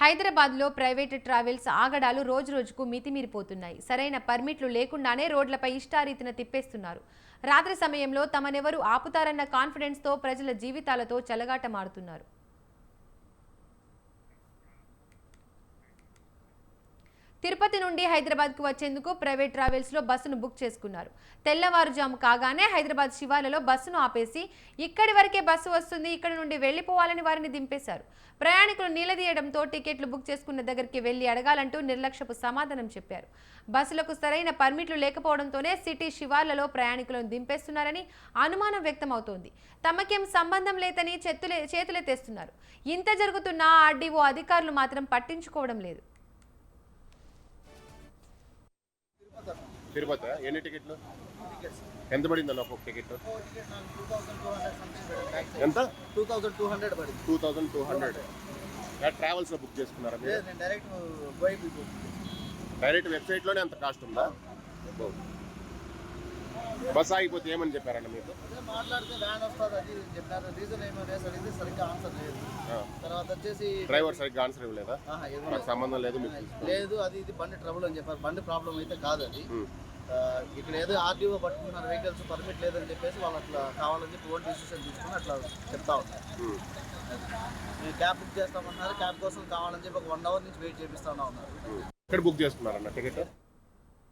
హైదరాబాద్లో private travels ఆగడాలు రోజురోజుకు మితిమీరిపోతున్నాయి. సరైన పర్మిట్లు లేకుండానే రోడ్లపై ఇష్టారీతిన తిప్పేస్తున్నారు. రాత్రి సమయంలో తమనెవరు ఆపుతారన్న కాన్ఫిడెన్స్తో ప్రజల జీవితాలతో చెలగాటమాడుతున్నారు. తిరుపతి నుండి హైదరాబాద్కు వచ్చేందుకు ప్రైవేట్ ట్రావెల్స్లో బస్సును బుక్ చేసుకున్నారు. తెల్లవారుజాము కాగానే హైదరాబాద్ శివార్లలో బస్సును ఆపేసి ఇక్కడి వరకే బస్సు వస్తుంది, ఇక్కడ నుండి వెళ్లిపోవాలని వారిని దింపేశారు. ప్రయాణికులు నిలదీయడంతో టికెట్లు బుక్ చేసుకున్న దగ్గరికి వెళ్లి అడగాలంటూ నిర్లక్ష్యపు సమాధానం చెప్పారు. బస్సులకు సరైన పర్మిట్లు లేకపోవడంతోనే సిటీ శివార్లలో ప్రయాణికులను దింపేస్తున్నారని అనుమానం వ్యక్తమవుతోంది. తమకేం సంబంధం లేదని చేతులెత్తేస్తున్నారు. ఇంత జరుగుతున్నా ఆర్డీఓ అధికారులు మాత్రం పట్టించుకోవడం లేదు. తిరుపతి ఎన్ని టికెట్లు ఎంత పడింది అన్న ఒక్కొక్క టికెట్? ఎంత? 2200 పడింది. 2200. ట్రావెల్స్ లో బుక్ చేసుకున్నారా మీరు? నేను డైరెక్ట్ వెబ్సైట్ లోనే అంత కాస్ట్ ఉందా? బస్ ఆగిపోతే ఏమని చెప్పారన్న మీకు? మాట్లాడితే వ్యాన్ వస్తుంది అది చెప్పారు. రీజన్ ఏమైనా అడిగితే సరిగ్గా ఆన్సర్ లేదు. తర్వాత వచ్చేసి డ్రైవర్ సరిగ్గా ఆన్సర్ ఇవ్వలేదా? నాకు సంబంధం లేదు లేదు, అది ఇది బండి ట్రబుల్ అని చెప్పారు. బండి ప్రాబ్లం అయితే కాదు అది. ఇక్కడ ఏదో ఆర్టీఓ పట్టుకున్నారు, వెహికల్స్ పర్మిట్ లేదని చెప్పేసి వాళ్ళు అట్లా కావాలని చెప్పి ఓన్ డిసిషన్ తీసుకుని అట్లా చెప్తా ఉన్నారు. మేము క్యాబ్ బుక్ చేస్తామన్నారు, క్యాబ్ కోసం కావాలని చెప్పి ఒక 1 hour నుంచి వెయిట్ చేపిస్తా ఉన్నారు. ఎక్కడ బుక్ చేసుకున్నారన్న టికెట్?